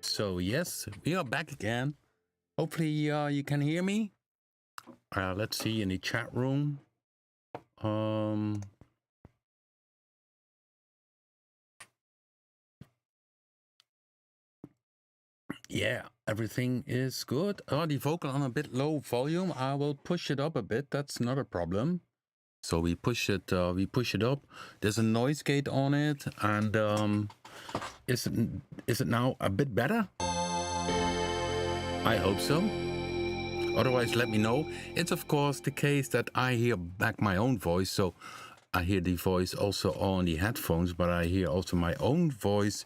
So yes, we are back again. Hopefully you can hear me. Let's see in the chat room. Yeah, everything is good. The vocal on a bit low volume. I will push it up a bit. That's not a problem. So we push it up. There's a noise gate on it, and is it now a bit better? I hope so. Otherwise, let me know. It's of course the case that I hear back my own voice, so I hear the voice also on the headphones, but I hear also my own voice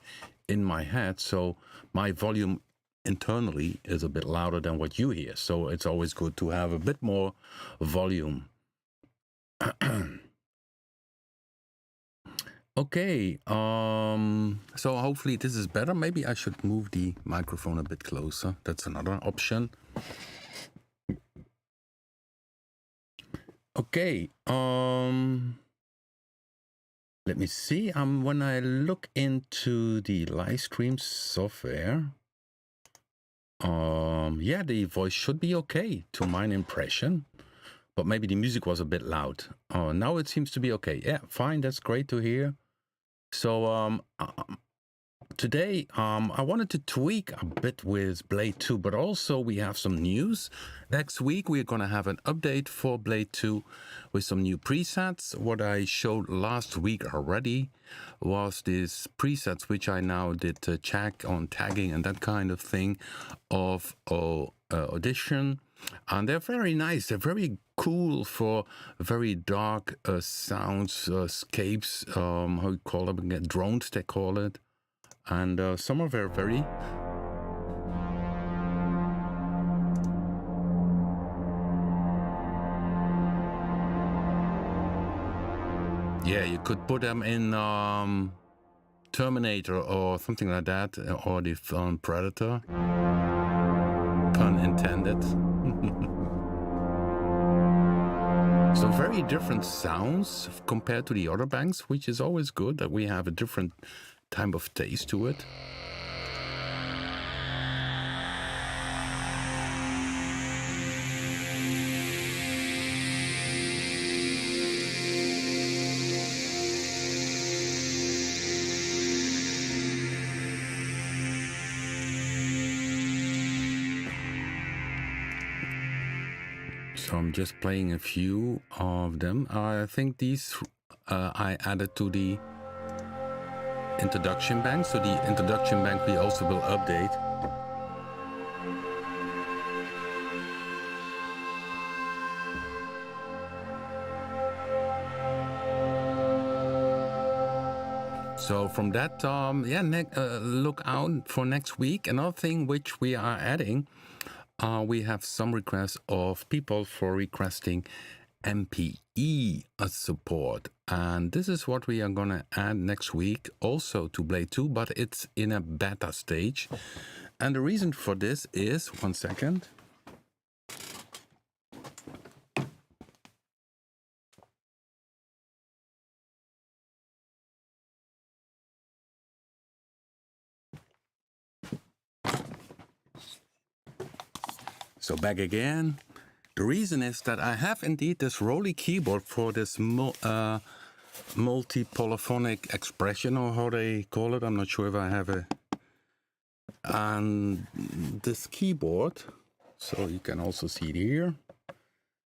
in my head. So my volume internally is a bit louder than what you hear. So it's always good to have a bit more volume. Okay, so hopefully this is better. Maybe I should move the microphone a bit closer. That's another option. Okay, let me see. When I look into the live stream software, yeah, the voice should be okay to my impression, but maybe the music was a bit loud. Now it seems to be okay. Yeah, fine. That's great to hear. So today I wanted to tweak a bit with BLADE-2, but also we have some news. Next week we're going to have an update for BLADE-2 with some new presets. What I showed last week already was these presets which I now did check on tagging and that kind of thing of Audition. And they're very nice. They're very cool for very dark sounds, scapes, how you call them again, drones they call it. And some of them are very... Yeah, you could put them in Terminator or something like that, or the film Predator. Pun intended. So very different sounds compared to the other banks, which is always good that we have a different type of taste to it. So I'm just playing a few of them. I think these I added to the introduction bank. So the introduction bank we also will update. So from that, look out for next week. Another thing which we are adding, we have some requests of people for requesting MPE support. And this is what we are going to add next week also to BLADE-2, but it's in a beta stage. And the reason for this is, one second. So back again. The reason is that I have indeed this Rolly keyboard for this multi-polyphonic expression, or how they call it. I'm not sure if I have a... And this keyboard, so you can also see it here.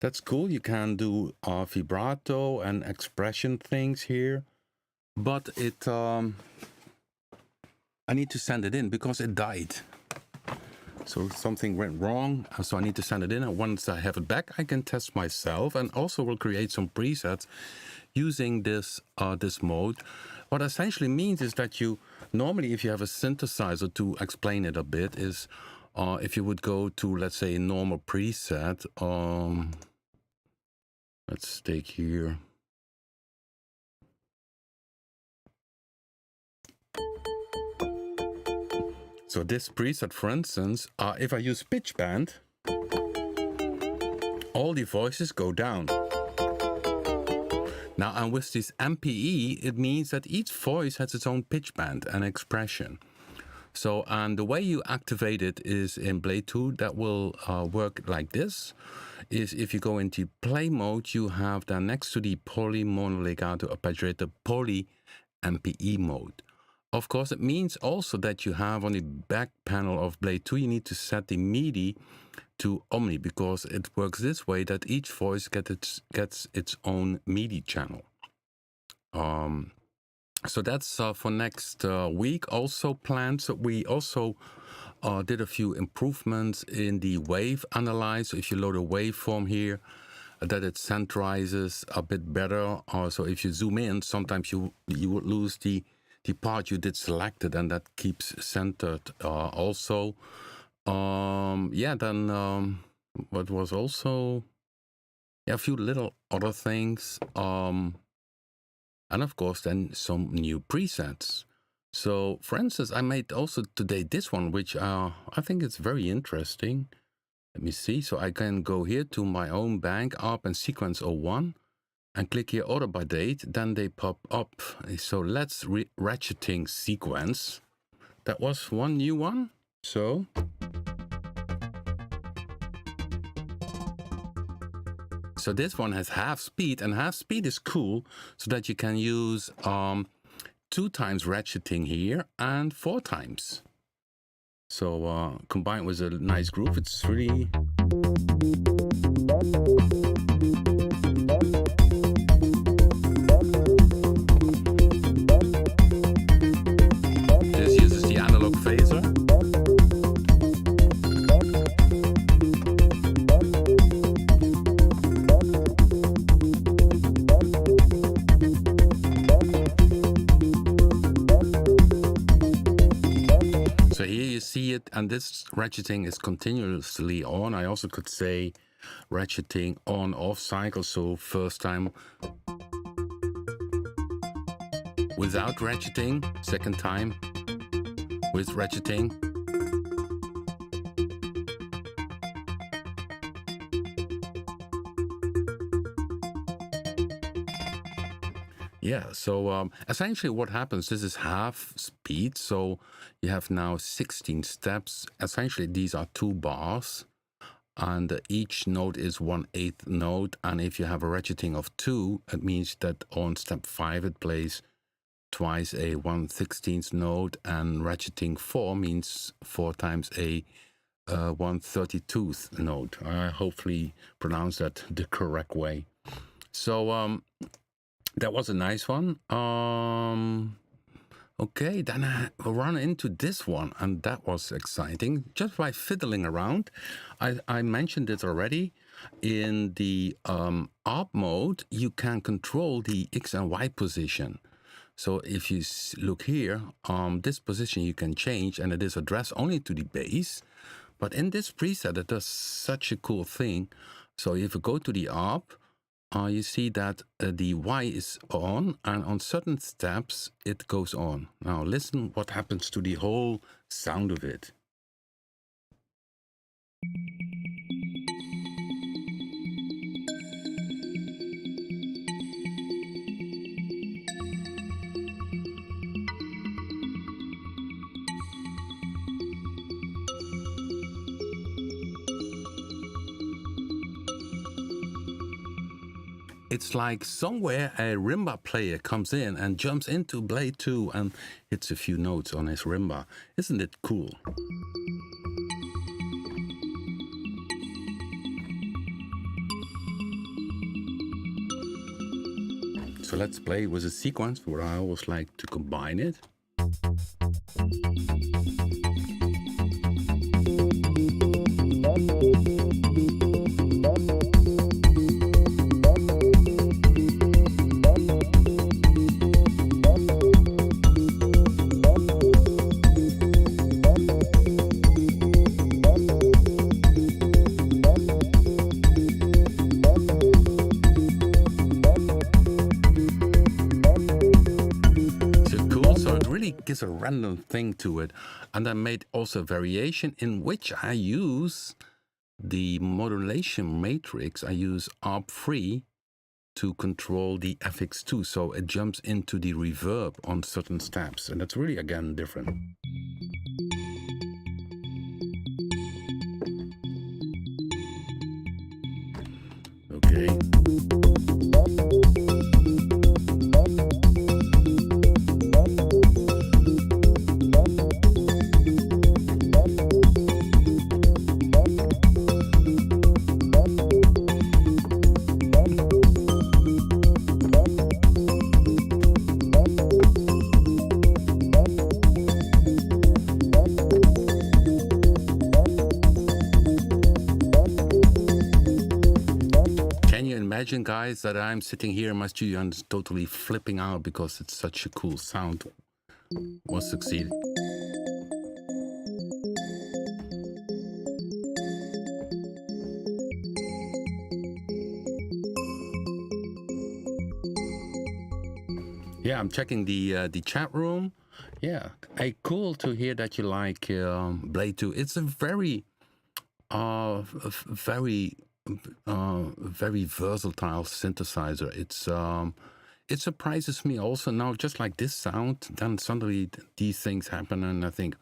That's cool. You can do vibrato and expression things here. But it... I need to send it in because it died. So something went wrong, so I need to send it in, and once I have it back, I can test myself, and also will create some presets using this this mode. What essentially means is that you normally, if you have a synthesizer, to explain it a bit, is if you would go to, let's say, a normal preset. Let's take here. So this preset, for instance, if I use pitch bend, all the voices go down. Now, and with this MPE, it means that each voice has its own pitch bend and expression. So, and the way you activate it is in BLADE-2, that will work like this, is if you go into play mode, you have then next to the poly monolegato arpeggiator poly MPE mode. Of course, it means also that you have on the back panel of BLADE-2, you need to set the MIDI to Omni, because it works this way that each voice gets its own MIDI channel. So that's for next week also planned. So we also did a few improvements in the wave analyzer. If you load a waveform here, that it centralizes a bit better. So if you zoom in, sometimes you would lose the part you did selected, and that keeps centered also. Then what was also a few little other things, and of course then some new presets. So for instance, I made also today this one, which I think it's very interesting. Let me see. So I can go here to my own bank, ARP and Sequence 01, and click here order by date, then they pop up. So let's ratcheting sequence. That was one new one. So this one has half speed, and half speed is cool, so that you can use 2 times ratcheting here and 4 times. So combined with a nice groove, it's really... And this ratcheting is continuously on. I also could say ratcheting on off cycle. So first time without ratcheting, second time with ratcheting. Yeah, so essentially what happens, this is half speed, so you have now 16 steps. Essentially these are 2 bars, and each note is 1/8 note, and if you have a ratcheting of 2, it means that on step 5 it plays twice a 1/16 note, and ratcheting 4 means 4 times a 1/32 note. I hopefully pronounced that the correct way. So that was a nice one. Okay, then I run into this one, and that was exciting. Just by fiddling around, I mentioned it already. In the ARP mode, you can control the X and Y position. So if you look here, this position you can change, and it is addressed only to the bass. But in this preset, it does such a cool thing. So if you go to the ARP, you see that the Y is on, and on certain steps it goes on. Now listen what happens to the whole sound of it. It's like somewhere a rimba player comes in and jumps into BLADE-2 and hits a few notes on his rimba. Isn't it cool? So let's play with a sequence where I always like to combine it. Gives a random thing to it, and I made also a variation in which I use the modulation matrix. I use ARP3 to control the FX2, so it jumps into the reverb on certain steps, and that's really again different. Okay. Imagine, guys, that I'm sitting here in my studio and totally flipping out because it's such a cool sound was succeeding. Yeah, I'm checking the chat room. Yeah, cool to hear that you like BLADE-2. It's a very very versatile synthesizer. It surprises me also now, just like this sound, then suddenly these things happen and I think,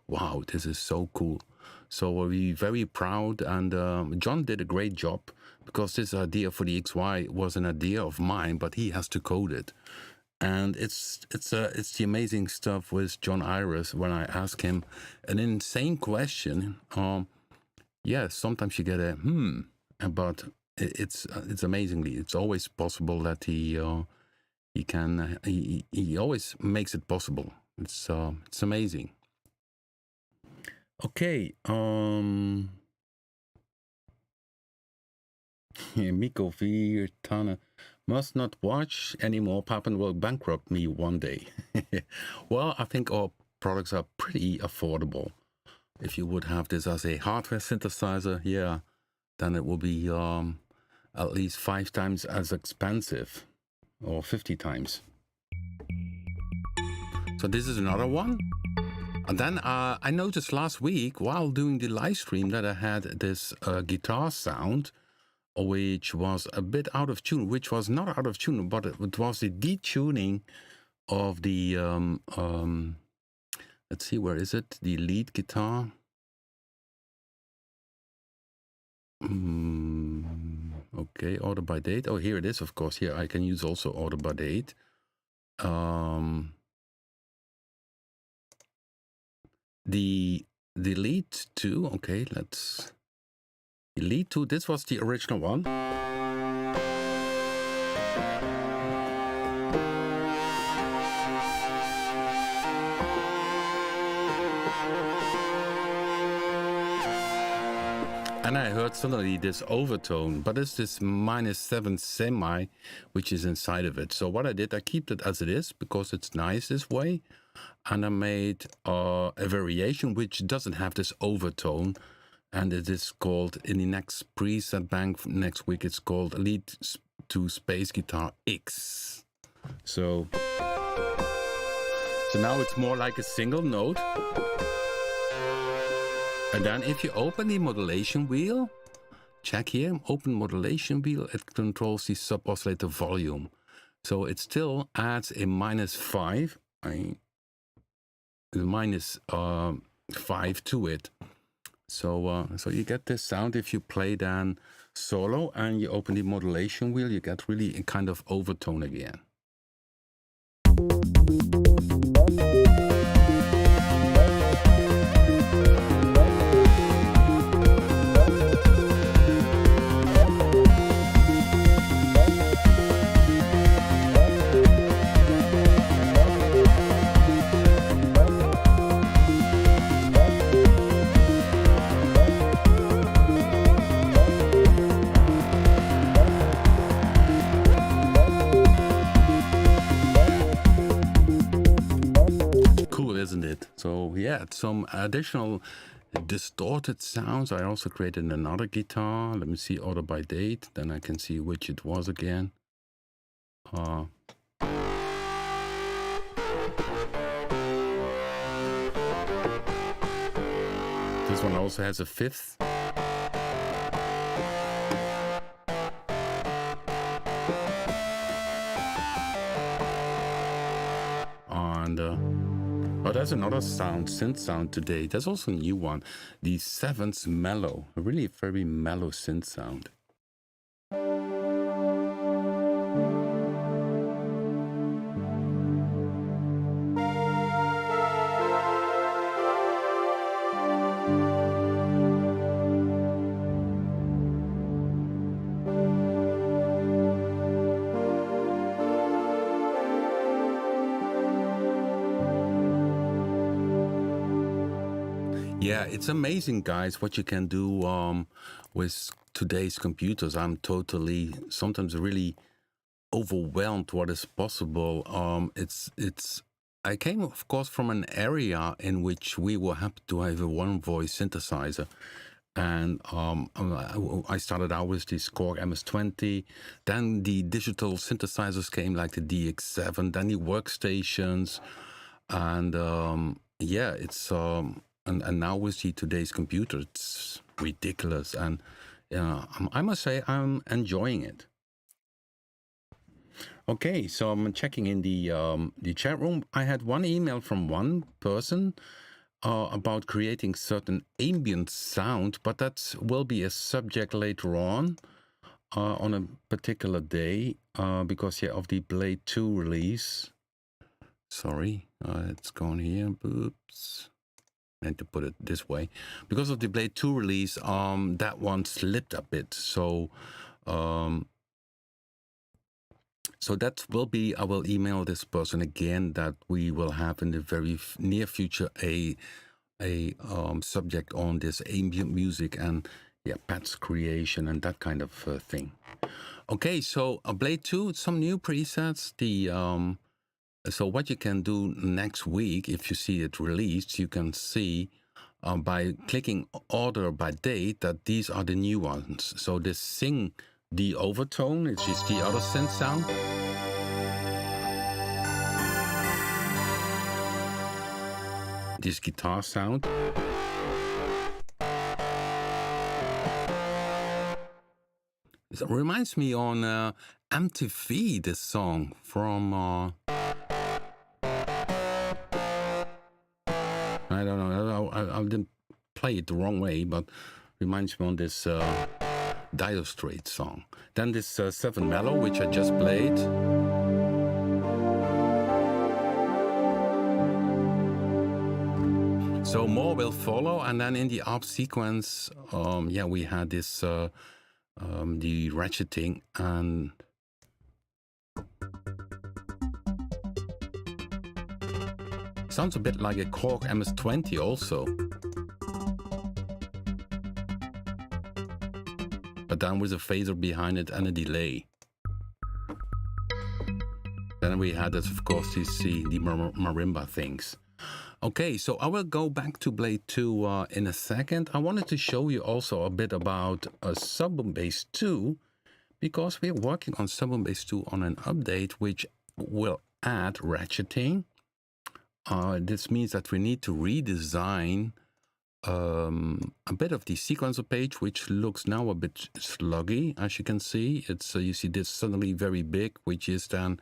wow, this is so cool. So we're very proud, and John did a great job, because this idea for the XY was an idea of mine, but he has to code it. And it's the amazing stuff with John Iris. When I ask him an insane question, yeah, sometimes you get a but it's amazingly, it's always possible that he always makes it possible. It's amazing. Okay, Miko Virtana, must not watch anymore. Papen will bankrupt me one day. Well, I think our products are pretty affordable. If you would have this as a hardware synthesizer, yeah, then it will be at least 5 times as expensive, or 50 times. So this is another one. And then I noticed last week while doing the live stream that I had this guitar sound which was a bit out of tune, which was not out of tune, but it was the detuning of the, let's see, where is it? The lead guitar. Okay, order by date. Oh, here it is, of course. Here I can use also order by date. The lead 2, okay, let's... The lead 2, this was the original one. And I heard suddenly this overtone, but it's this -7 semi, which is inside of it. So what I did, I kept it as it is because it's nice this way. And I made a variation which doesn't have this overtone. And it is called, in the next preset bank next week, it's called Lead to Space Guitar X. So now it's more like a single note. And then if you open the modulation wheel, check here, open modulation wheel, it controls the sub-oscillator volume. So it still adds a -5, -5 to it. So you get this sound if you play then solo and you open the modulation wheel, you get really a kind of overtone again. Isn't it? So yeah, some additional distorted sounds. I also created another guitar. Let me see, order by date, then I can see which it was again. This one also has a 5th. And oh, there's another sound, synth sound today. There's also a new one. The 7th mellow, a really very mellow synth sound. Yeah, it's amazing, guys, what you can do with today's computers. I'm totally, sometimes really overwhelmed what is possible. I came, of course, from an area in which we were happy to have a one-voice synthesizer. And I started out with the Score MS-20. Then the digital synthesizers came, like the DX7, then the workstations. And yeah, it's... And now with today's computer, it's ridiculous. And I must say, I'm enjoying it. Okay, so I'm checking in the chat room. I had one email from one person about creating certain ambient sound, but that will be a subject later on a particular day because yeah, of the BLADE-2 release. Sorry, it's gone here. Oops. And to put it this way, because of the BLADE-2 release, that one slipped a bit. So that will be, I will email this person again that we will have in the very near future a subject on this ambient music and yeah, Pat's creation and that kind of thing. Okay, so BLADE-2, some new presets. So what you can do next week, if you see it released, you can see by clicking order by date that these are the new ones. So this Sing the Overtone, which is the other synth sound. This guitar sound. It reminds me on MTV, this song from I don't know, I didn't play it the wrong way, but reminds me on this Dire Straits song. Then this 7 Mellow, which I just played. So more will follow, and then in the ARP sequence, yeah, we had this the ratcheting, and sounds a bit like a Korg MS-20 also, but then with a phaser behind it and a delay. Then we had, of course, the marimba things. Okay, so I will go back to BLADE-2 in a second. I wanted to show you also a bit about SBB-2, because we're working on SBB-2 on an update which will add ratcheting. This means that we need to redesign a bit of the sequencer page, which looks now a bit sluggy, as you can see. It's you see this suddenly very big, which is then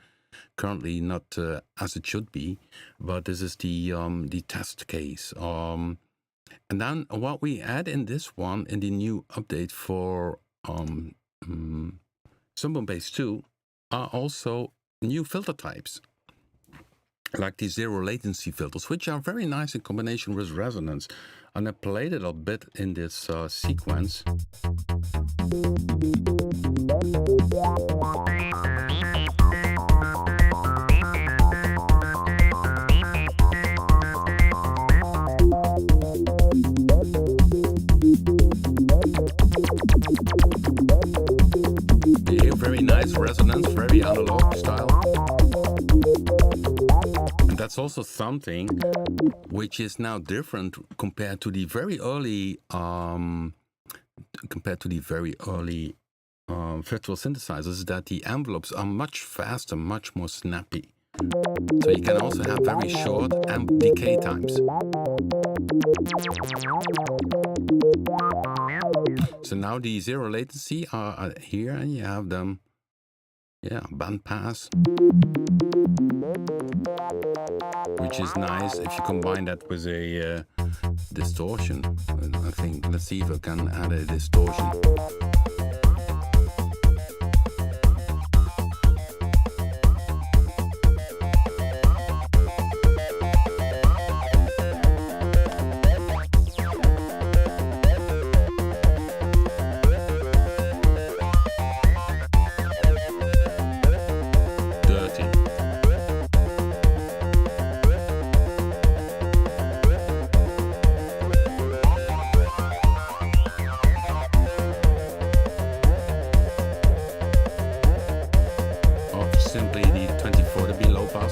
currently not as it should be, but this is the test case. And then what we add in this one, in the new update for SBB-2, are also new filter types, like the zero latency filters, which are very nice in combination with resonance. And I played it a bit in this sequence. Very nice resonance, very analog style. And that's also something which is now different compared to the very early virtual synthesizers, that the envelopes are much faster, much more snappy. So you can also have very short decay times. So now the zero latency are here, and you have them, yeah, band pass, which is nice if you combine that with a distortion. I think, let's see if I can add a distortion. Simply the 24 dB low pass.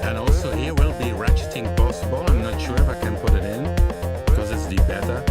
And also here will be ratcheting possible. I'm not sure if I can put it in, because it's the beta.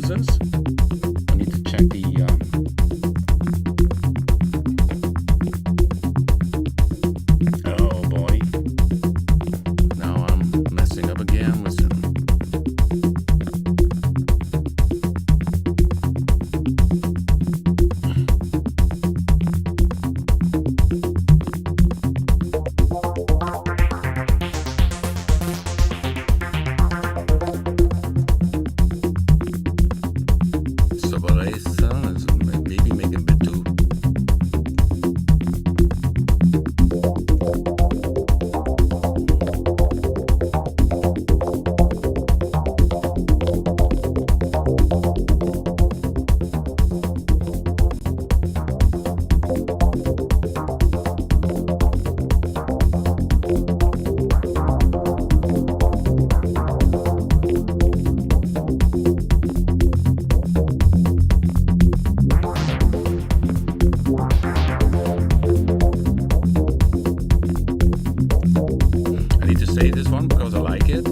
sequences. I need to check the oh boy. Now I'm messing up again with maybe make a bit too. I need to say this one because I like it.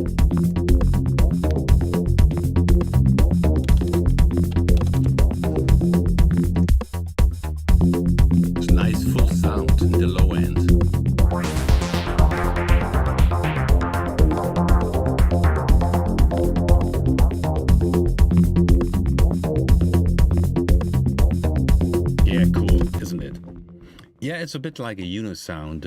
It's nice full sound in the low end. Yeah, cool, isn't it? Yeah, it's a bit like a unisound.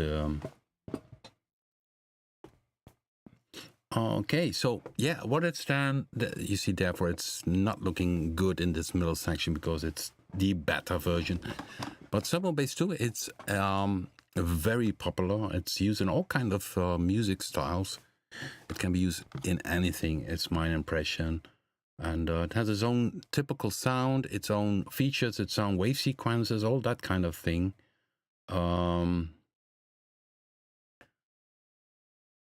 Okay, so yeah, what it's then, you see, therefore it's not looking good in this middle section because it's the beta version. But SBB-2, it's very popular. It's used in all kind of music styles. It can be used in anything, it's my impression. And it has its own typical sound, its own features, its own wave sequences, all that kind of thing.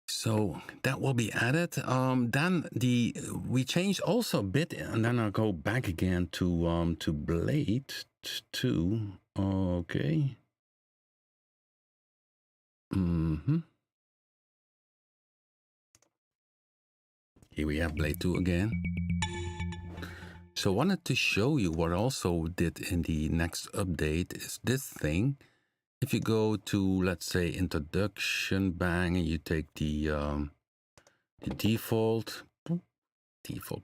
So that will be added. Then we changed also a bit, and then I'll go back again to BLADE-2. Okay. Here we have BLADE-2 again. So I wanted to show you what I also did in the next update is this thing. If you go to, let's say, introduction, bang, and you take the default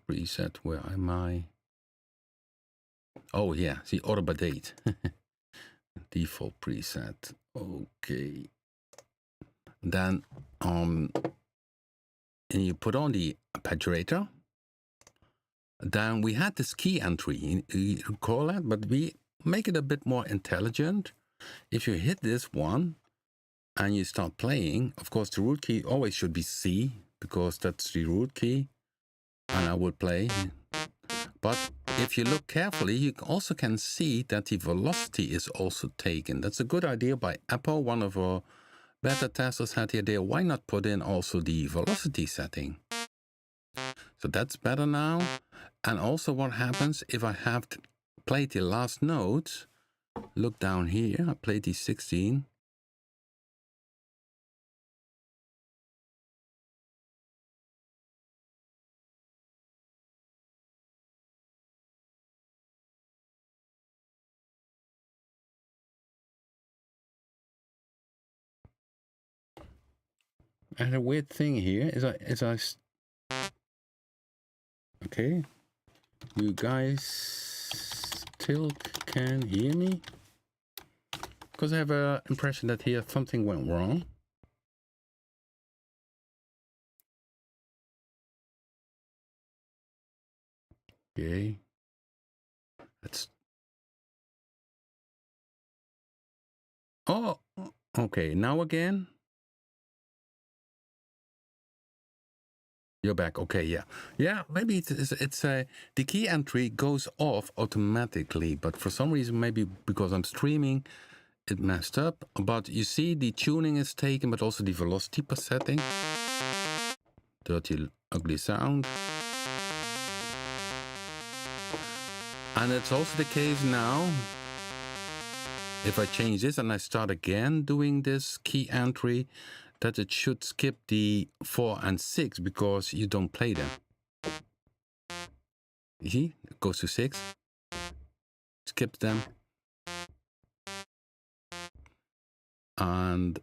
preset, where am I? Oh yeah, see, order by date. Default preset. Okay. Then and you put on the arpeggiator. Then we had this key entry, you recall that, but we make it a bit more intelligent. If you hit this one and you start playing, of course the root key always should be C because that's the root key, and I will play. But if you look carefully, you also can see that the velocity is also taken. That's a good idea by Apple. One of our beta testers had the idea, why not put in also the velocity setting? So that's better now. And also what happens if I have played the last notes, look down here, I played the 16. And a weird thing here is okay, you guys still can hear me? Because I have an impression that here something went wrong. Okay. That's... Oh, okay, now again. You're back. Okay, yeah. Yeah, maybe it's the key entry goes off automatically, but for some reason, maybe because I'm streaming, it messed up. But you see the tuning is taken, but also the velocity per setting. Dirty, ugly sound. And it's also the case now, if I change this and I start again doing this key entry, that it should skip the 4 and 6 because you don't play them. You see, it goes to 6, skips them, and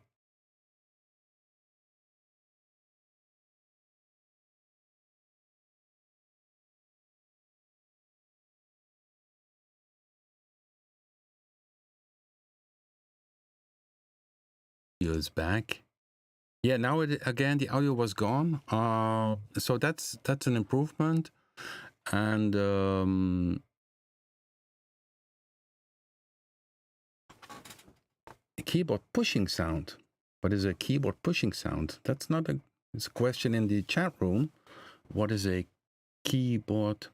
is back. Yeah, now again the audio was gone. So that's an improvement, and keyboard pushing sound. What is a keyboard pushing sound? That's not a. It's a question in the chat room. What is a keyboard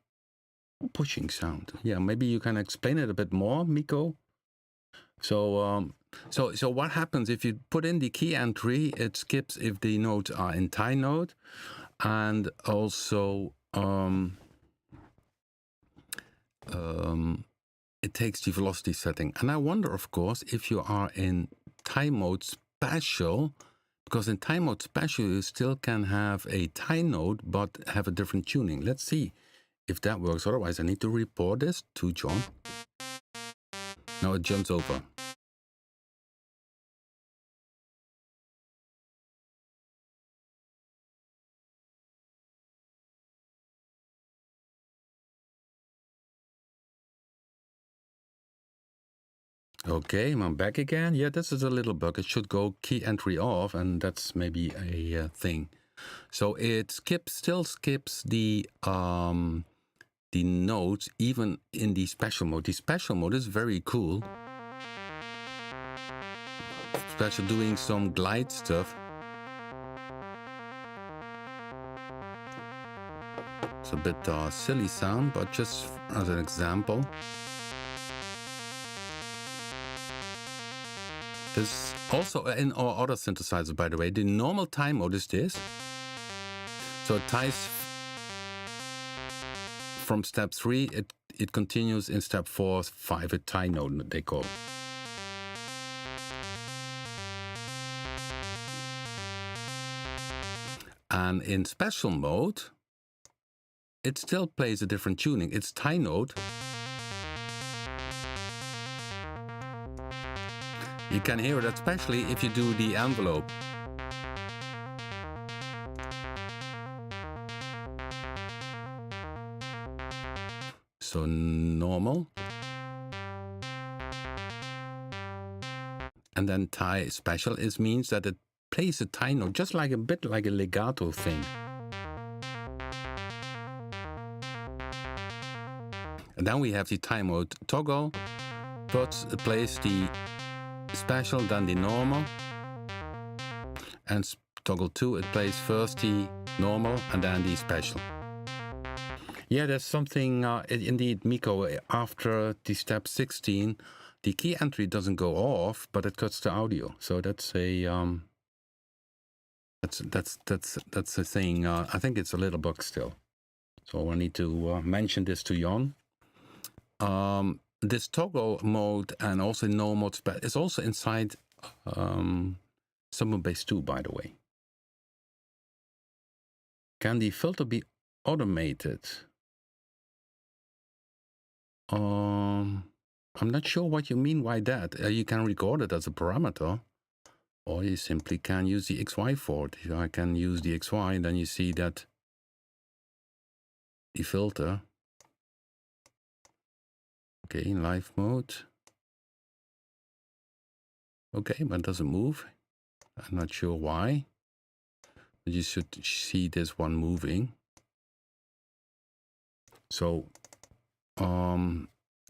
pushing sound? Yeah, maybe you can explain it a bit more, Miko. So so what happens if you put in the key entry? It skips if the notes are in tie note, and also it takes the velocity setting. And I wonder, of course, if you are in tie mode special, because in tie mode special you still can have a tie note but have a different tuning. Let's see if that works. Otherwise, I need to report this to John. Now it jumps over. Okay, I'm back again. Yeah, this is a little bug. It should go key entry off, and that's maybe a thing. So it still skips the notes even in the special mode. The special mode is very cool. Especially doing some glide stuff. It's a bit silly sound, but just as an example. There's also in our other synthesizers, by the way, the normal tie mode is this. So it ties from step 3, it continues in step 4, 5, a tie note they call. And in special mode, it still plays a different tuning. It's tie note. You can hear it, especially if you do the envelope. So normal. And then tie special means that it plays a tie note, just like a bit like a legato thing. And then we have the tie mode toggle, plays the special, then the normal, and toggle 2, it plays first the normal and then the special. Yeah, there's something indeed, Miko. After the step 16, the key entry doesn't go off, but it cuts the audio. So that's a that's a thing. I think it's a little bug still. So I need to mention this to Jan. This toggle mode and also no mode is also inside SBB-2, by the way. Can the filter be automated? I'm not sure what you mean by that. You can record it as a parameter, or you simply can use the XY for it. If I can use the XY, then you see that the filter. Okay, in live mode. Okay, but it doesn't move. I'm not sure why. But you should see this one moving. So,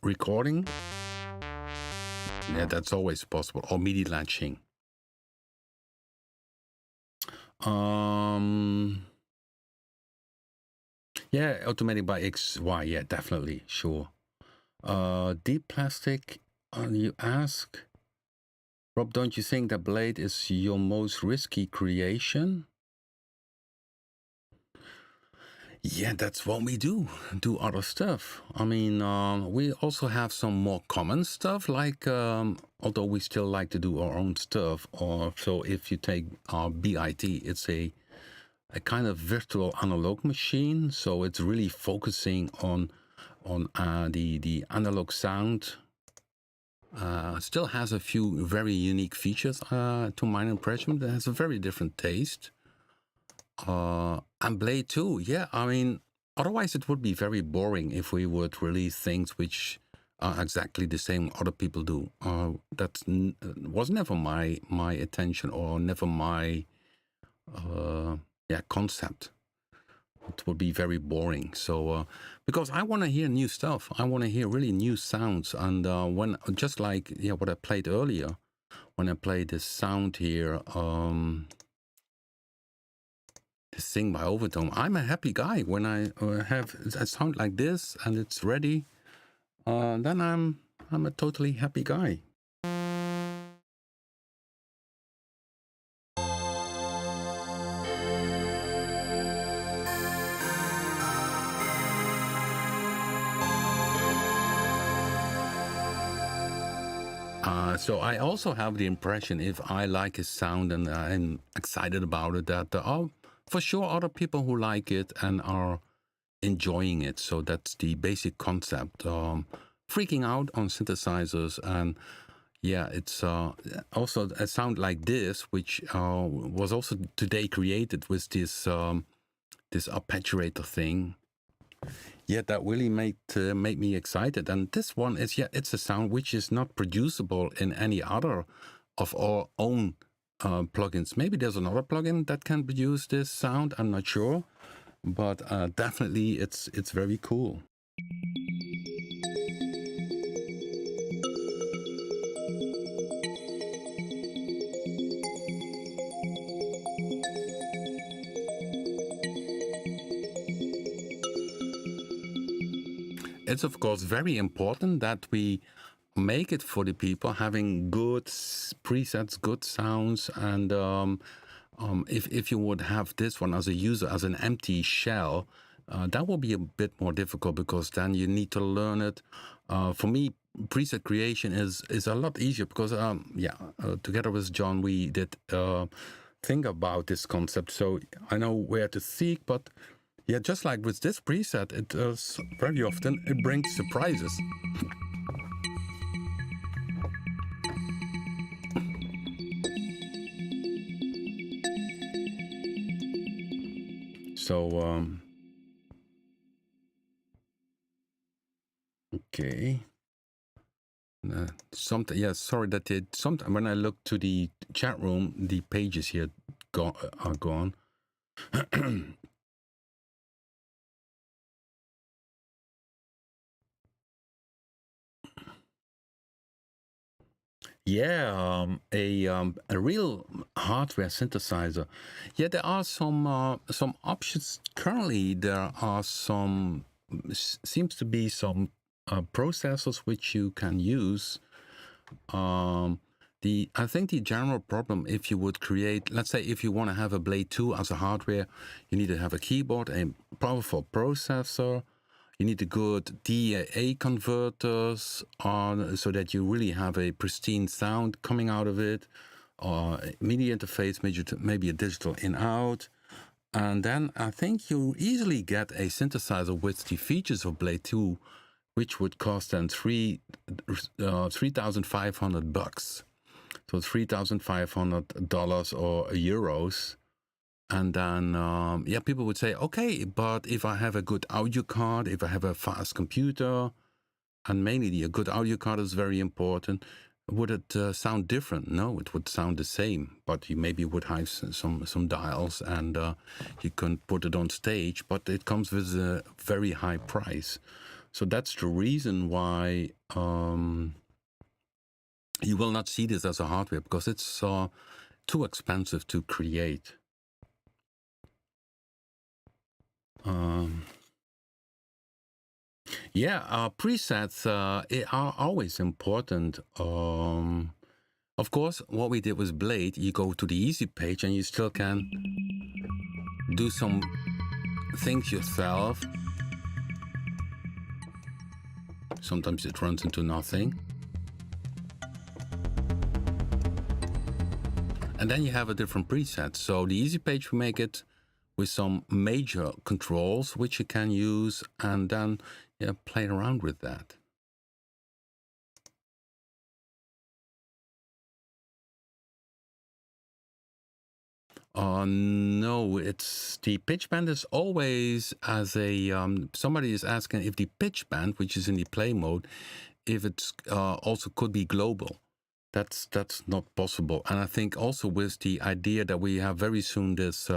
recording. Yeah, that's always possible. Or MIDI latching. Yeah, automatic by XY. Yeah, definitely. Sure. Deep plastic, you ask? Rob, don't you think that Blade is your most risky creation? Yeah, that's what we do other stuff. I mean, we also have some more common stuff, like, although we still like to do our own stuff. Or so if you take our BIT, it's a kind of virtual analog machine. So it's really focusing on on the analog sound. Still has a few very unique features to my impression. It has a very different taste. And BLADE-2, yeah, I mean, otherwise it would be very boring if we would release things which are exactly the same other people do. That was never my attention, or never my concept. It would be very boring. So because I want to hear new stuff, I want to hear really new sounds. And when, just like what I played earlier, when I played this sound here, this thing by Overtone, I'm a happy guy when I have a sound like this and it's ready. Then I'm a totally happy guy. So I also have the impression, if I like his sound and I'm excited about it, that there are for sure other people who like it and are enjoying it. So that's the basic concept. Freaking out on synthesizers, and yeah, it's also a sound like this, which was also today created with this this arpeggiator thing. Yeah, that really made me excited. And this one is, it's a sound which is not producible in any other of our own plugins. Maybe there's another plugin that can produce this sound, I'm not sure, but definitely it's very cool. It's of course very important that we make it for the people, having good presets, good sounds. And if you would have this one as a user, as an empty shell, that will be a bit more difficult, because then you need to learn it. For me, preset creation is a lot easier, because together with John, we did think about this concept, so I know where to seek. But yeah, just like with this preset, it does very often, it brings surprises. So, okay. Sorry that sometimes when I look to the chat room, the pages here are gone. Yeah, a real hardware synthesizer. Yeah, there are some options currently. There are some seems to be some processors which you can use. I think the general problem, if you would create, let's say, if you want to have a BLADE-2 as a hardware, you need to have a keyboard, a powerful processor. You need a good DAA converters so that you really have a pristine sound coming out of it, or MIDI interface, maybe a digital in-out. And then I think you easily get a synthesizer with the features of BLADE-2, which would cost then $3,500. So $3,500 or euros. And then, people would say, okay, but if I have a good audio card, if I have a fast computer, and mainly a good audio card is very important, would it sound different? No, it would sound the same, but you maybe would have some dials, and you can put it on stage, but it comes with a very high price. So that's the reason why you will not see this as a hardware, because it's too expensive to create. Presets are always important. Of course, what we did with Blade, you go to the easy page and you still can do some things yourself. Sometimes it runs into nothing. And then you have a different preset. So the easy page, we make it with some major controls which you can use, and then play around with that. No, it's the pitch band is always as a, somebody is asking if the pitch band, which is in the play mode, if it's also could be global. That's not possible. And I think also with the idea that we have very soon this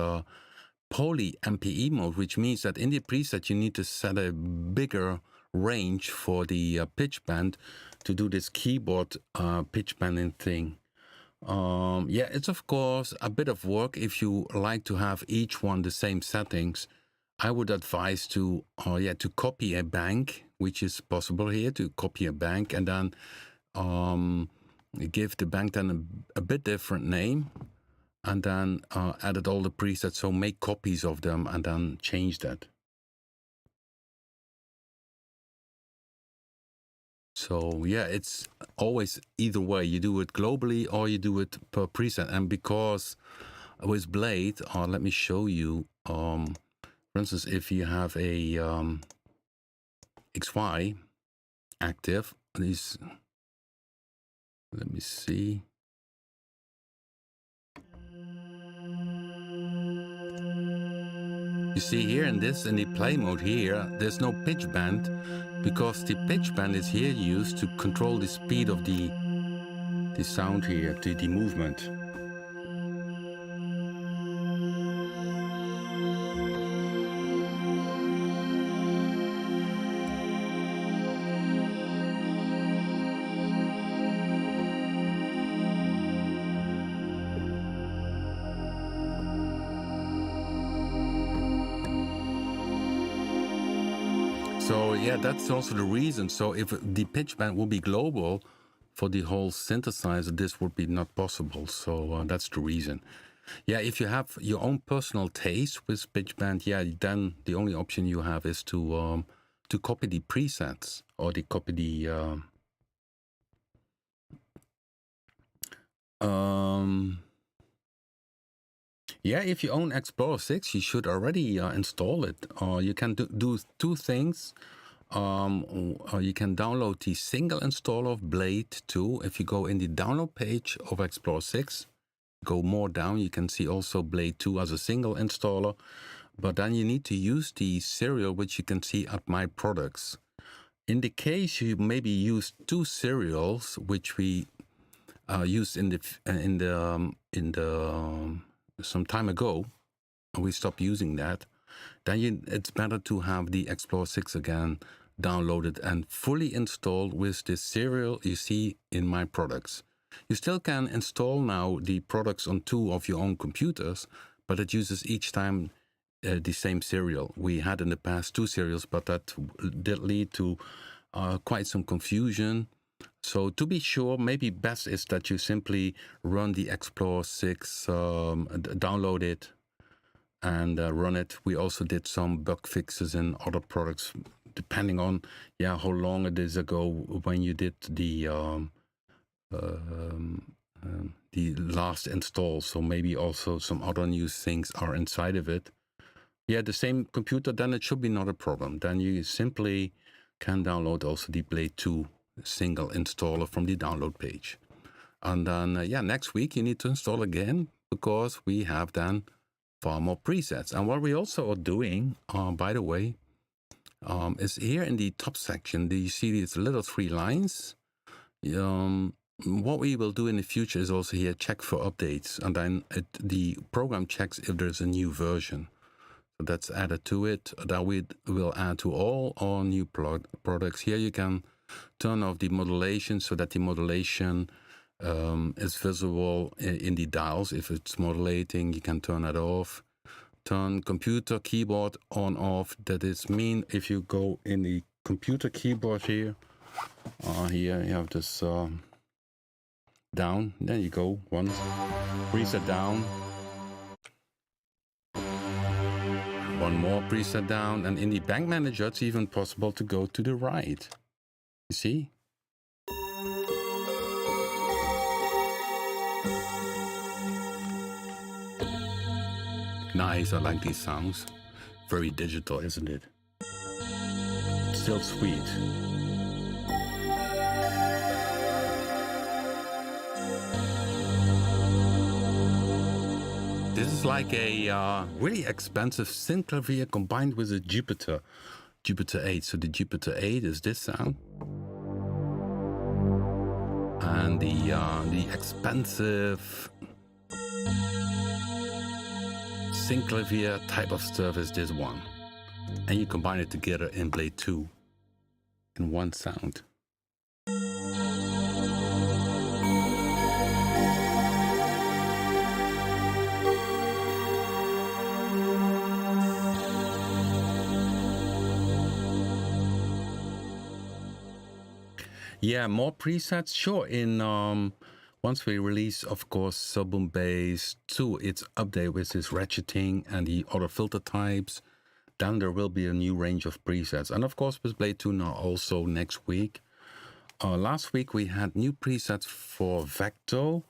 poly MPE mode, which means that in the preset you need to set a bigger range for the pitch band to do this keyboard pitch bending thing. Yeah, it's of course a bit of work if you like to have each one the same settings. I would advise to to copy a bank, which is possible here, to copy a bank and then give the bank then a bit different name, and then edit all the presets, so make copies of them and then change that. So yeah, it's always either way. You do it globally or you do it per preset. And because with Blade, let me show you, for instance, if you have a XY active, these, let me see. You see here in the play mode here, there's no pitch band because the pitch band is here used to control the speed of the sound here, the movement. So yeah, that's also the reason. So if the pitch band will be global for the whole synthesizer, this would be not possible. So that's the reason. Yeah, if you have your own personal taste with pitch band, yeah, then the only option you have is to copy the presets or to copy the yeah, if you own Explorer 6, you should already install it. You can do two things. You can download the single installer of BLADE-2. If you go in the download page of Explorer 6, go more down, you can see also BLADE-2 as a single installer. But then you need to use the serial, which you can see at My Products. In the case you maybe use two serials, which we used in the some time ago, we stopped using that, then it's better to have the Explorer 6 again downloaded and fully installed with this serial you see in My Products. You still can install now the products on two of your own computers, but it uses each time the same serial. We had in the past two serials, but that did lead to quite some confusion. So to be sure, maybe best is that you simply run the Explorer 6, download it, and run it. We also did some bug fixes in other products, depending on how long it is ago when you did the last install. So maybe also some other new things are inside of it. Yeah, the same computer, then it should be not a problem. Then you simply can download also the BLADE-2 single installer from the download page. And then, next week you need to install again because we have then far more presets. And what we also are doing, by the way, is here in the top section, do you see these little three lines? What we will do in the future is also here check for updates, and then the program checks if there's a new version. So that's added to it. That we will add to all our new products. Here you can turn off the modulation so that the modulation is visible in the dials. If it's modulating, you can turn that off. Turn computer keyboard on off. That is mean if you go in the computer keyboard here, here you have this down. Then you go one preset down, one more preset down, and in the bank manager it's even possible to go to the right. You see? Nice, I like these sounds. Very digital, isn't it? still sweet. This is like a really expensive synclavier combined with a Jupiter 8. So the Jupiter 8 is this sound, and the expensive synclavier type of stuff is this one, and you combine it together in BLADE-2 in one sound. Yeah, more presets, sure. In once we release, of course, Subboom Bass 2, its update with this ratcheting and the other filter types, then there will be a new range of presets. And of course, with BLADE-2 now also next week. Last week we had new presets for Vecto,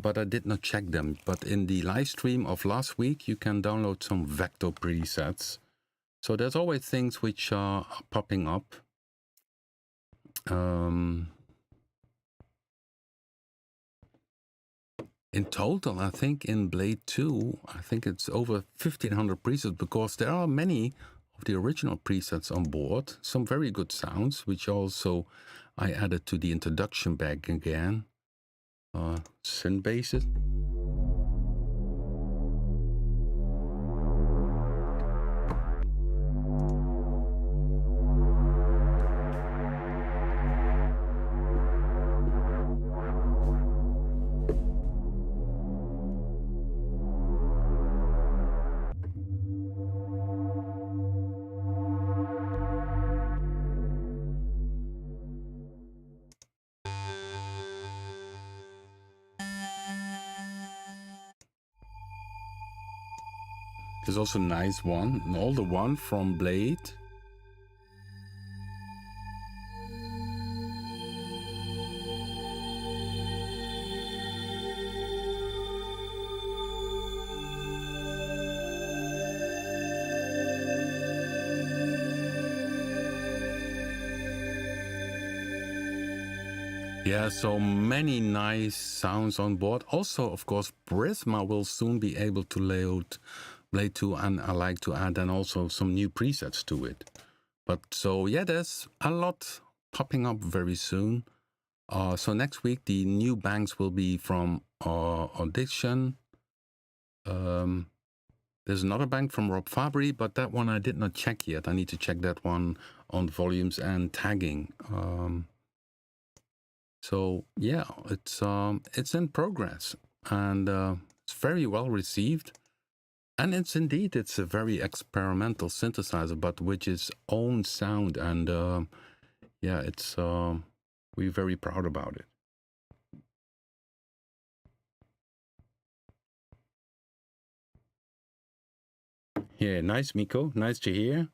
but I did not check them. But in the live stream of last week, you can download some Vecto presets. So there's always things which are popping up. In total, I think in BLADE-2, I think it's over 1,500 presets, because there are many of the original presets on board. Some very good sounds, which also I added to the introduction bag again. Synth basses. There's also a nice one, an older one from Blade. Yeah, so many nice sounds on board. Also, of course, Prisma will soon be able to layout BLADE-2, and I like to add then also some new presets to it. But so yeah, there's a lot popping up very soon. So next week the new banks will be from Audition. There's another bank from Rob Fabry, but that one I did not check yet. I need to check that one on volumes and tagging. So yeah, it's in progress, and it's very well received. And it's a very experimental synthesizer, but with its own sound, and yeah, we're very proud about it. Yeah, nice, Miko. Nice to hear.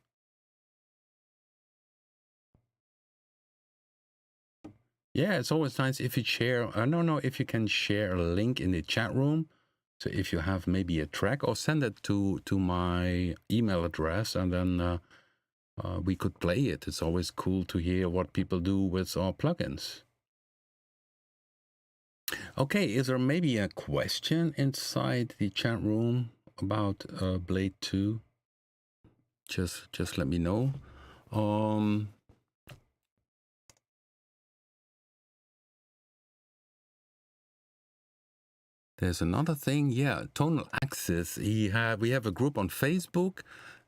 Yeah, it's always nice if you share. I don't know if you can share a link in the chat room. So if you have maybe a track, or send it to my email address, and then we could play it. It's always cool to hear what people do with our plugins. Okay, is there maybe a question inside the chat room about BLADE-2? Just let me know. There's another thing, yeah, Tonal Axis. We have a group on Facebook,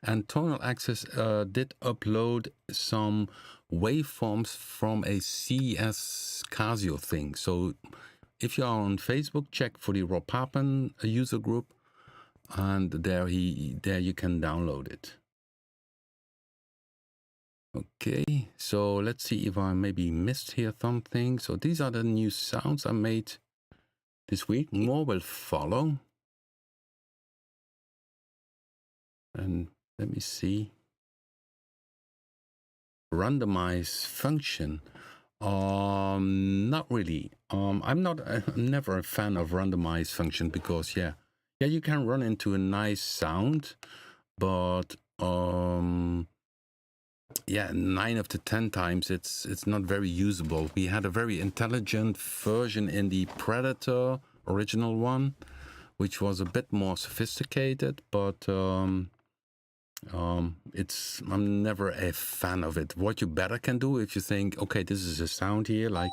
and Tonal Axis did upload some waveforms from a CS Casio thing. So if you are on Facebook, check for the Rob Papen user group, and there you can download it. Okay, so let's see if I maybe missed here something. So these are the new sounds I made this week. More will follow. And let me see. Randomize function. Not really. I'm never a fan of randomize function, because yeah, you can run into a nice sound, but yeah, 9 of the 10 times it's not very usable. We had a very intelligent version in the Predator original one, which was a bit more sophisticated, but I'm never a fan of it. What you better can do if you think, okay, this is a sound here, like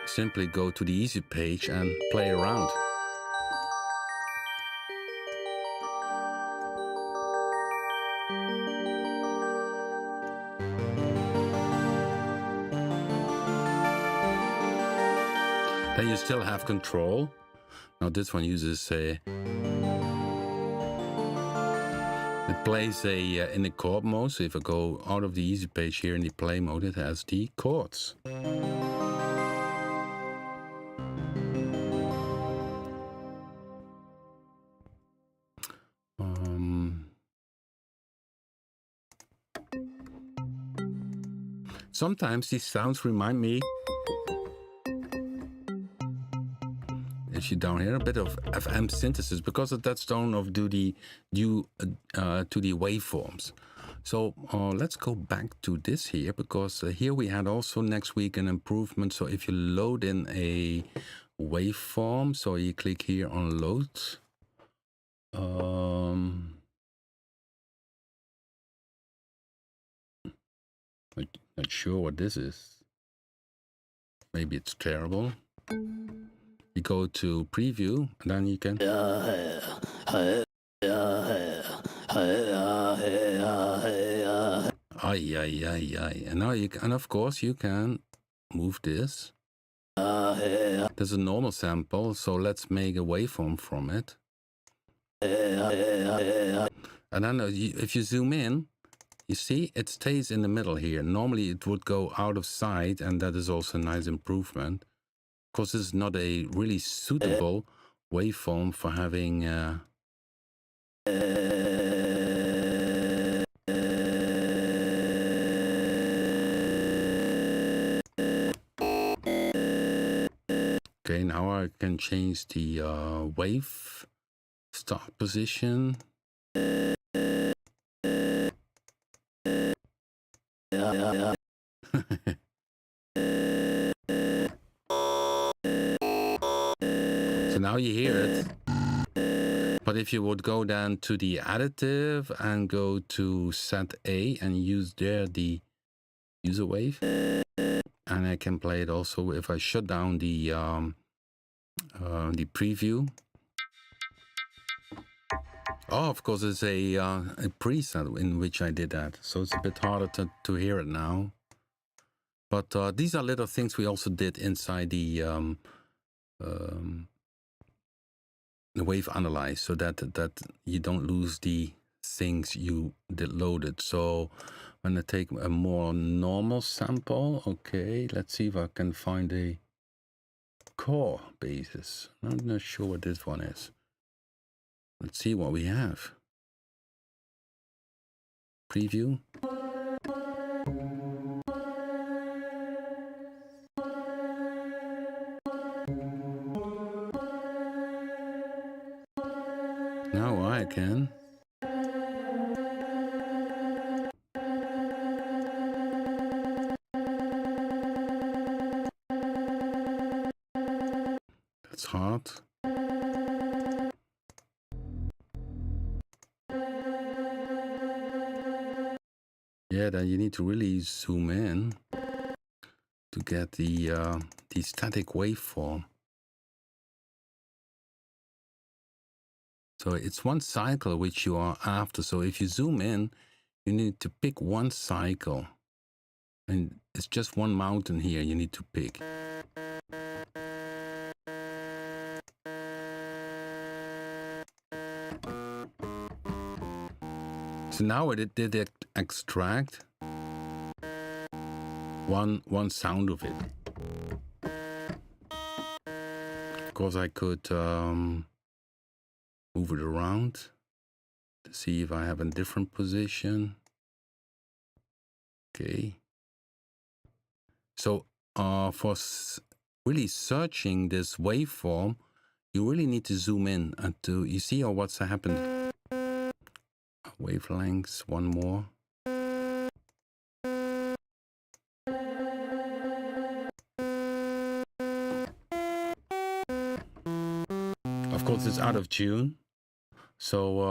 simply go to the easy page and play around. Then you still have control. Now this one uses a... It plays in the chord mode, so if I go out of the easy page here in the play mode, it has the chords. Sometimes these sounds remind me, if you down here, a bit of FM synthesis because that's done due to the waveforms. So let's go back to this here, because here we had also next week an improvement. So if you load in a waveform, so you click here on load. Not sure what this is. Maybe it's terrible. You go to preview, and then you can... And now and of course you can move this. There's a normal sample, so let's make a waveform from it. And then if you zoom in, you see it stays in the middle here. Normally it would go out of sight, and that is also a nice improvement. Of course, this is not a really suitable waveform for having okay, now I can change the wave start position. So now you hear it. But if you would go down to the additive and go to set A and use there the user wave, and I can play it also if I shut down the preview. Oh, of course, it's a preset in which I did that, so it's a bit harder to hear it now. But these are little things we also did inside the wave analyze, so that you don't lose the things you did loaded. So when I take a more normal sample, okay, let's see if I can find a core basis. I'm not sure what this one is. Let's see what we have. Preview. Now I can. That's hard. Yeah, then you need to really zoom in to get the static waveform. So it's one cycle which you are after. So if you zoom in, you need to pick one cycle. And it's just one mountain here you need to pick. So now it did extract one sound of it. Of course, I could move it around to see if I have a different position. Okay. So for really searching this waveform, you really need to zoom in and you see what's happened. Wavelengths, one more. Of course, it's out of tune. So,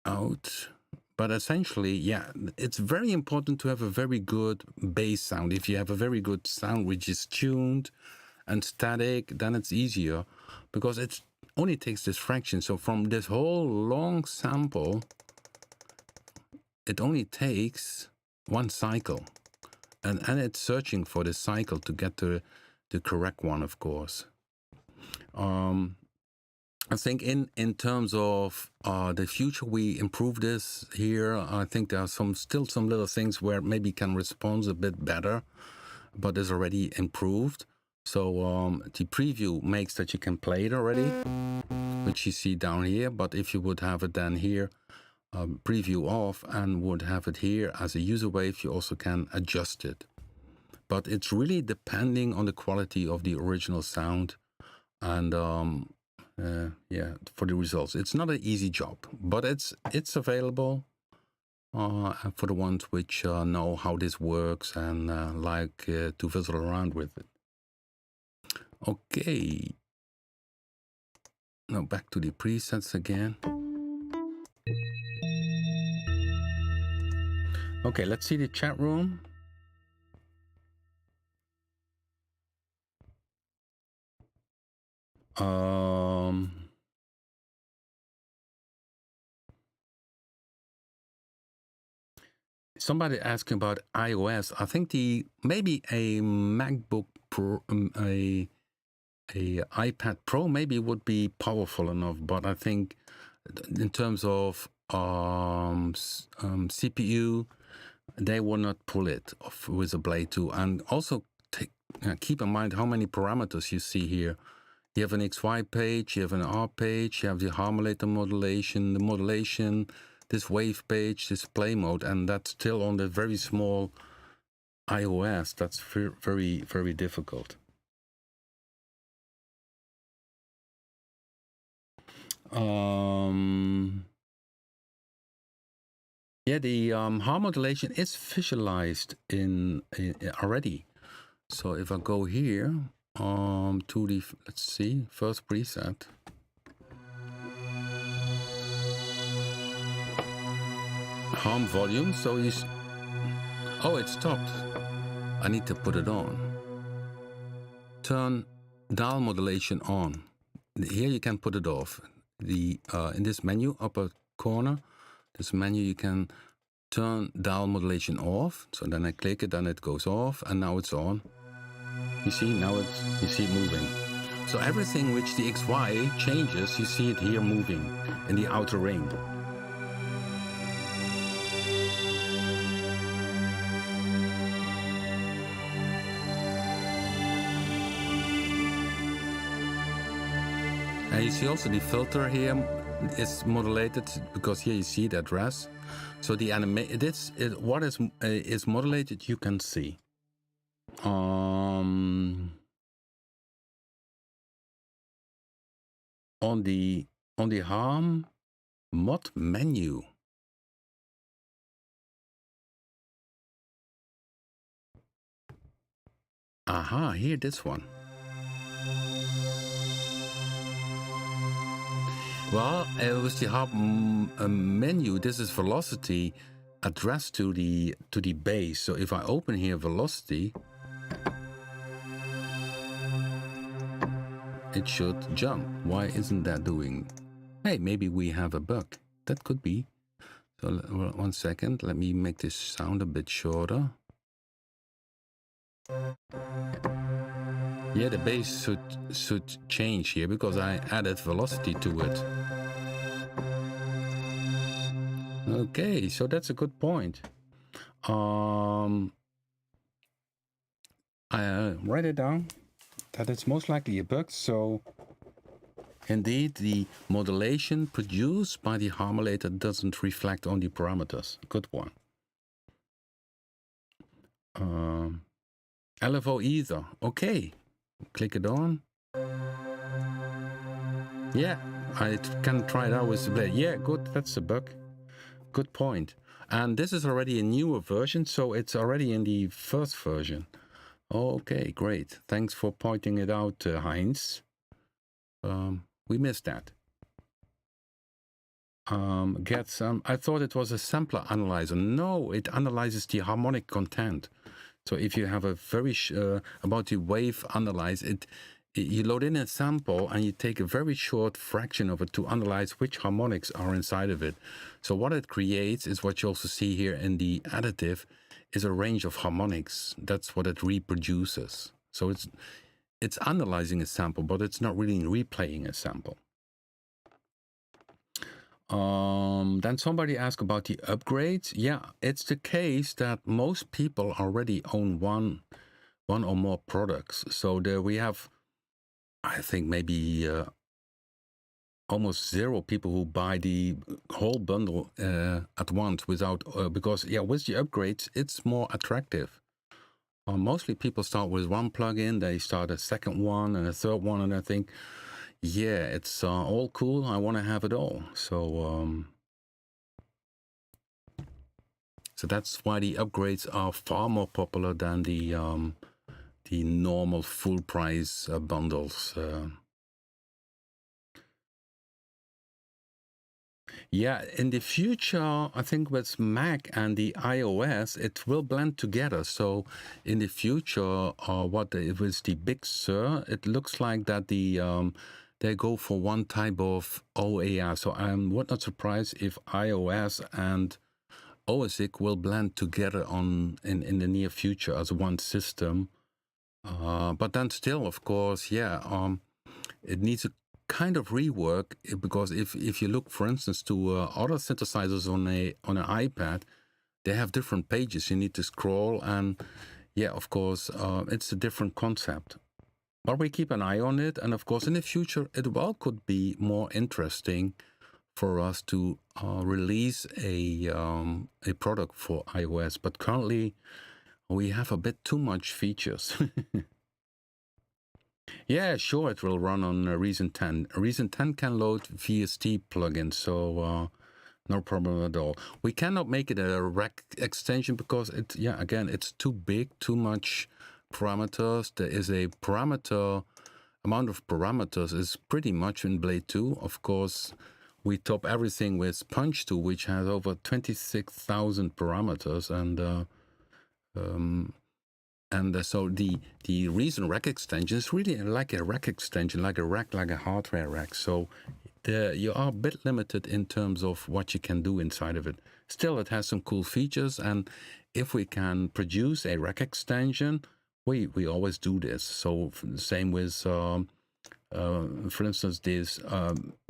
out. But essentially, yeah, it's very important to have a very good bass sound. If you have a very good sound which is tuned and static, then it's easier because it only takes this fraction. So from this whole long sample, it only takes one cycle. And it's searching for this cycle to get to the correct one, of course. I think in terms of the future, we improve this here. I think there are still some little things where maybe can respond a bit better, but it's already improved. So the preview makes that you can play it already, which you see down here. But if you would have it then here, preview off, and would have it here as a user wave, you also can adjust it. But it's really depending on the quality of the original sound and yeah, for the results. It's not an easy job, but it's available for the ones which know how this works and like to fizzle around with it. Okay, now back to the presets again. Okay, let's see the chat room. Somebody asking about iOS. I think maybe a MacBook Pro, a iPad Pro maybe would be powerful enough, but I think in terms of CPU, they will not pull it off with a BLADE-2. And also keep in mind how many parameters you see here. You have an XY page, you have an R page, you have the harmonic modulation, the modulation, this wave page, this play mode, and that's still on the very small iOS. That's very, very difficult. Yeah, the harm modulation is visualized in already. So if I go here to the, let's see, first preset. Harm volume, so oh, it stopped. I need to put it on. Turn dial modulation on. Here you can put it off. In this menu, upper corner, this menu, you can turn dial modulation off. So then I click it, then it goes off, and now it's on. You see, now you see it moving. So everything which the XY changes, you see it here moving in the outer ring. And you see also the filter here is modulated because here you see the address. So the what is modulated, you can see. On the harm mod menu. Aha, here this one. Well, with the harm menu, this is velocity addressed to the bass. So if I open here velocity, it should jump. Why isn't that doing? Hey, maybe we have a bug. That could be. So 1 second. Let me make this sound a bit shorter. Yeah, the bass should change here because I added velocity to it. Okay, so that's a good point. I write it down that it's most likely a bug. So indeed, the modulation produced by the harmonizer doesn't reflect on the parameters. Good one. LFO either. Okay. Click it on. Yeah, I can try it out with the blade. Yeah, good. That's a bug. Good point. And this is already a newer version, so it's already in the first version. Okay, great. Thanks for pointing it out, Heinz. We missed that. I thought it was a sampler analyzer. No, it analyzes the harmonic content. So if you have a very about the wave analyze, you load in a sample and you take a very short fraction of it to analyze which harmonics are inside of it. So what it creates is what you also see here in the additive is a range of harmonics. That's what it reproduces. So it's analyzing a sample, but it's not really replaying a sample. Then somebody asked about the upgrades. Yeah, it's the case that most people already own one or more products. So there we have, I think maybe almost zero people who buy the whole bundle at once without because with the upgrades it's more attractive. Mostly people start with one plugin, they start a second one and a third one, and I think, yeah, it's all cool. I want to have it all. So that's why the upgrades are far more popular than the normal full price bundles. Yeah, in the future, I think with Mac and the iOS, it will blend together. So in the future, with the Big Sur, it looks like that they go for one type of OAR. So I'm not surprised if iOS and OS X will blend together in the near future as one system. But then still, of course, it needs a kind of rework, because if you look, for instance, to other synthesizers on an iPad, they have different pages you need to scroll, and of course, it's a different concept. But we keep an eye on it, and of course, in the future, it could be more interesting for us to release a product for iOS. But currently, we have a bit too much features. Yeah, sure, it will run on Reason 10. Reason 10 can load VST plugins, so no problem at all. We cannot make it a rack extension because it's too big, too much parameters. There is a amount of parameters is pretty much in BLADE-2. Of course, we top everything with Punch 2, which has over 26,000 parameters, and so the Reason rack extension is really like a rack extension, like a hardware rack. So you are a bit limited in terms of what you can do inside of it. Still, it has some cool features, and if we can produce a rack extension, we always do this. So same with, for instance, this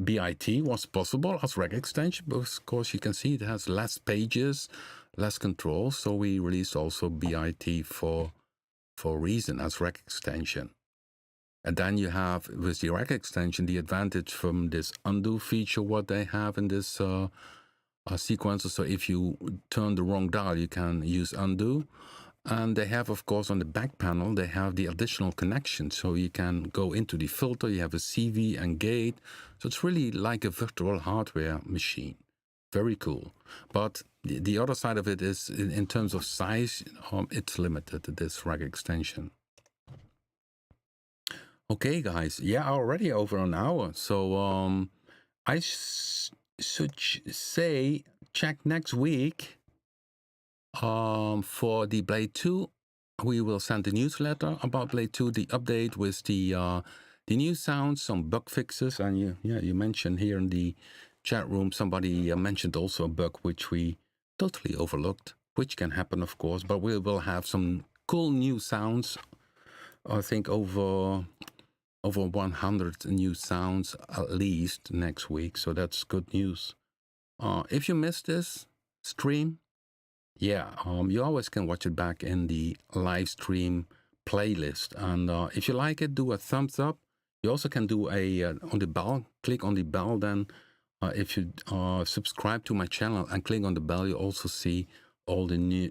BIT was possible as rack extension, but of course you can see it has less pages, less control. So we released also BIT for Reason as rack extension. And then you have, with the rack extension, the advantage from this undo feature, what they have in this sequencer. So if you turn the wrong dial, you can use undo. And they have, of course, on the back panel, they have the additional connection. So you can go into the filter, you have a CV and gate. So it's really like a virtual hardware machine. Very cool. But the other side of it is, in terms of size, it's limited to this rack extension. Okay, guys. Yeah, already over an hour. So I should say check next week for the BLADE-2. We will send a newsletter about BLADE-2, the update with the new sounds, some bug fixes, and you mentioned here in the chat room, somebody mentioned also a bug which we totally overlooked, which can happen, of course, but we will have some cool new sounds. I think over 100 new sounds at least next week, so that's good news. If you missed this stream, you always can watch it back in the live stream playlist, and if you like it, do a thumbs up. You also can do on the bell, click on the bell. Then if you subscribe to my channel and click on the bell, you also see all the new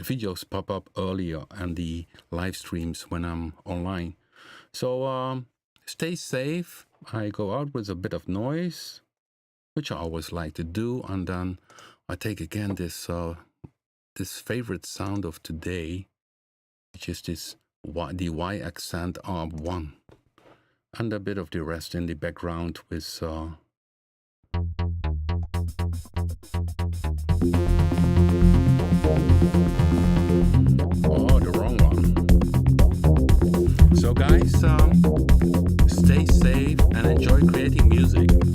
videos pop up earlier, and the live streams when I'm online. So stay safe. I go out with a bit of noise, which I always like to do, and then I take again this this favorite sound of today, which is this the Y accent ARP1, and a bit of the rest in the background with oh, the wrong one. So guys, stay safe and enjoy creating music.